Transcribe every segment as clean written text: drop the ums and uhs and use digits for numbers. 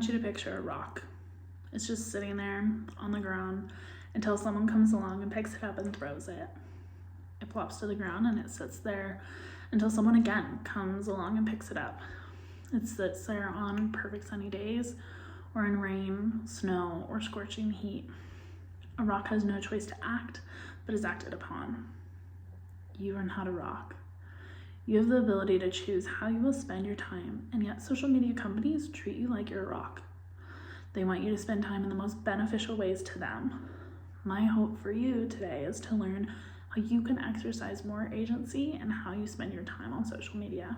want you to picture a rock. It's just sitting there on the ground until someone comes along and picks it up and throws it. It plops to the ground and it sits there until someone again comes along and picks it up. It sits there on perfect sunny days or in rain, snow, or scorching heat. A rock has no choice to act, but is acted upon. You are not a rock. You have the ability to choose how you will spend your time, and yet social media companies treat you like you're a rock. They want you to spend time in the most beneficial ways to them. My hope for you today is to learn how you can exercise more agency and how you spend your time on social media.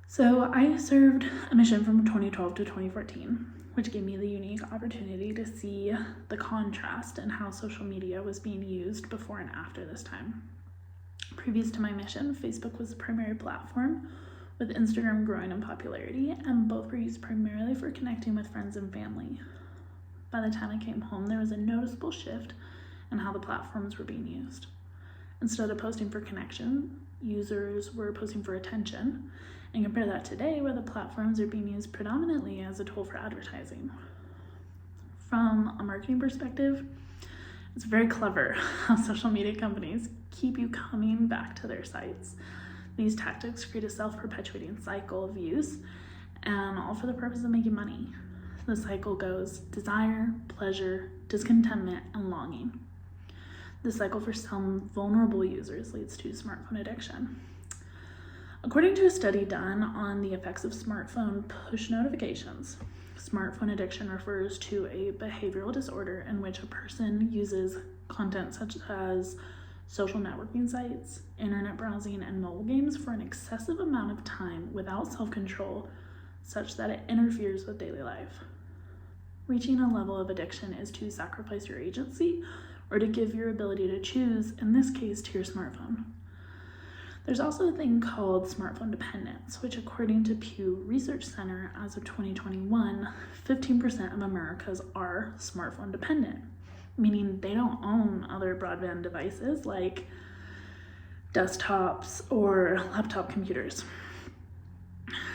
So I served a mission from 2012 to 2014, which gave me the unique opportunity to see the contrast in how social media was being used before and after this time. Previous to my mission, Facebook was the primary platform, with Instagram growing in popularity, and both were used primarily for connecting with friends and family. By the time I came home, there was a noticeable shift in how the platforms were being used. Instead of posting for connection, users were posting for attention, and compare that today, where the platforms are being used predominantly as a tool for advertising. From a marketing perspective, it's very clever how social media companies keep you coming back to their sites. These tactics create a self-perpetuating cycle of use, and all for the purpose of making money. The cycle goes desire, pleasure, discontentment, and longing. The cycle for some vulnerable users leads to smartphone addiction. According to a study done on the effects of smartphone push notifications, smartphone addiction refers to a behavioral disorder in which a person uses content such as social networking sites, internet browsing, and mobile games for an excessive amount of time without self-control, such that it interferes with daily life. Reaching a level of addiction is to sacrifice your agency or to give your ability to choose, in this case, to your smartphone. There's also a thing called smartphone dependence, which according to Pew Research Center, as of 2021, 15% of Americans are smartphone dependent, meaning they don't own other broadband devices like desktops or laptop computers.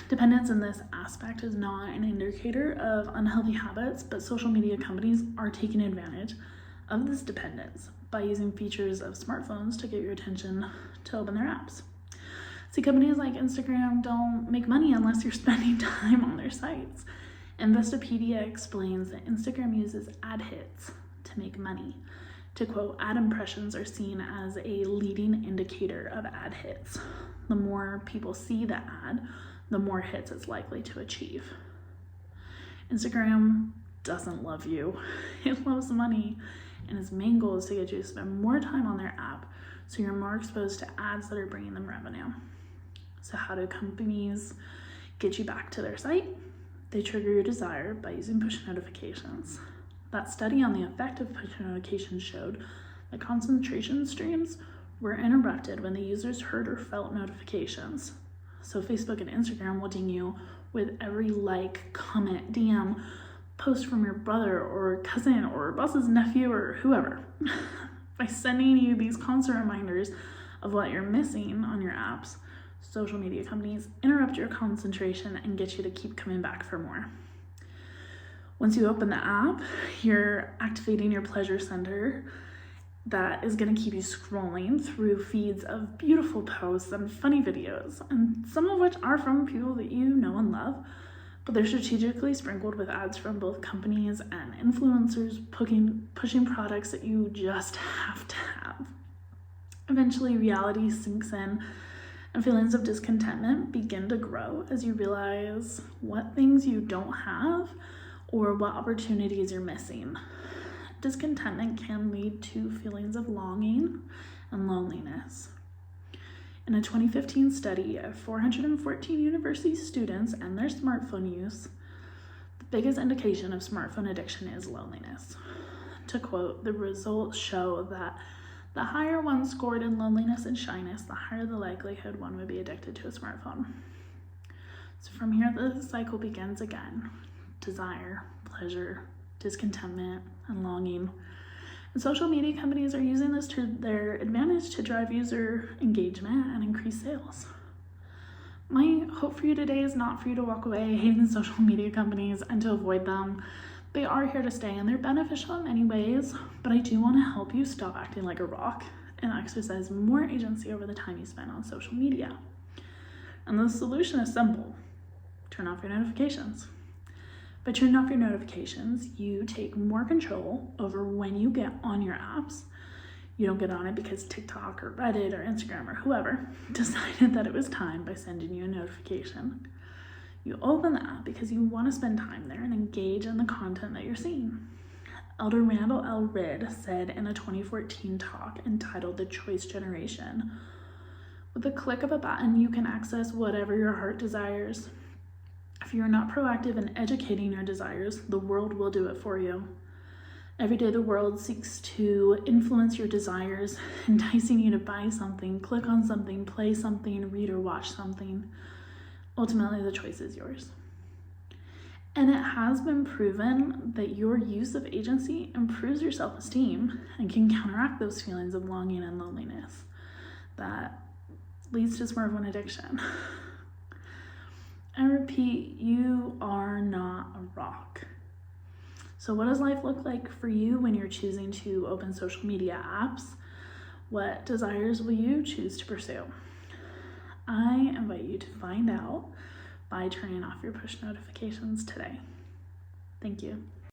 Dependence in this aspect is not an indicator of unhealthy habits, but social media companies are taking advantage of this dependence by using features of smartphones to get your attention to open their apps. See, companies like Instagram don't make money unless you're spending time on their sites. Investopedia explains that Instagram uses ad hits to make money. To quote, ad impressions are seen as a leading indicator of ad hits. The more people see the ad, the more hits it's likely to achieve. Instagram doesn't love you. It loves money, and its main goal is to get you to spend more time on their app so you're more exposed to ads that are bringing them revenue. So how do companies get you back to their site? They trigger your desire by using push notifications. That study on the effect of push notifications showed that concentration streams were interrupted when the users heard or felt notifications. So Facebook and Instagram will ding you with every like, comment, DM, post from your brother or cousin or boss's nephew or whoever. By sending you these constant reminders of what you're missing on your apps, social media companies interrupt your concentration and get you to keep coming back for more. Once you open the app, you're activating your pleasure center that is going to keep you scrolling through feeds of beautiful posts and funny videos, and some of which are from people that you know and love, but they're strategically sprinkled with ads from both companies and influencers pushing products that you just have to have. Eventually, reality sinks in, and feelings of discontentment begin to grow as you realize what things you don't have or what opportunities you're missing. Discontentment can lead to feelings of longing and loneliness. In a 2015 study of 414 university students and their smartphone use, the biggest indication of smartphone addiction is loneliness. To quote, the results show that the higher one scored in loneliness and shyness, the higher the likelihood one would be addicted to a smartphone. So from here, the cycle begins again. Desire, pleasure, discontentment, and longing. And social media companies are using this to their advantage to drive user engagement and increase sales. My hope for you today is not for you to walk away hating social media companies and to avoid them. They are here to stay and they're beneficial in many ways, but I do want to help you stop acting like a rock and exercise more agency over the time you spend on social media. And the solution is simple. Turn off your notifications. By turning off your notifications, you take more control over when you get on your apps. You don't get on it because TikTok or Reddit or Instagram or whoever decided that it was time by sending you a notification. You open the app because you want to spend time there and engage in the content that you're seeing. Elder Randall L. Ridd said in a 2014 talk entitled The Choice Generation, with the click of a button, you can access whatever your heart desires. If you're not proactive in educating your desires, the world will do it for you. Every day the world seeks to influence your desires, enticing you to buy something, click on something, play something, read or watch something. Ultimately, the choice is yours. And it has been proven that your use of agency improves your self-esteem and can counteract those feelings of longing and loneliness that leads to more of an addiction. I repeat, you are not a rock. So what does life look like for you when you're choosing to open social media apps? What desires will you choose to pursue? I invite you to find out by turning off your push notifications today. Thank you.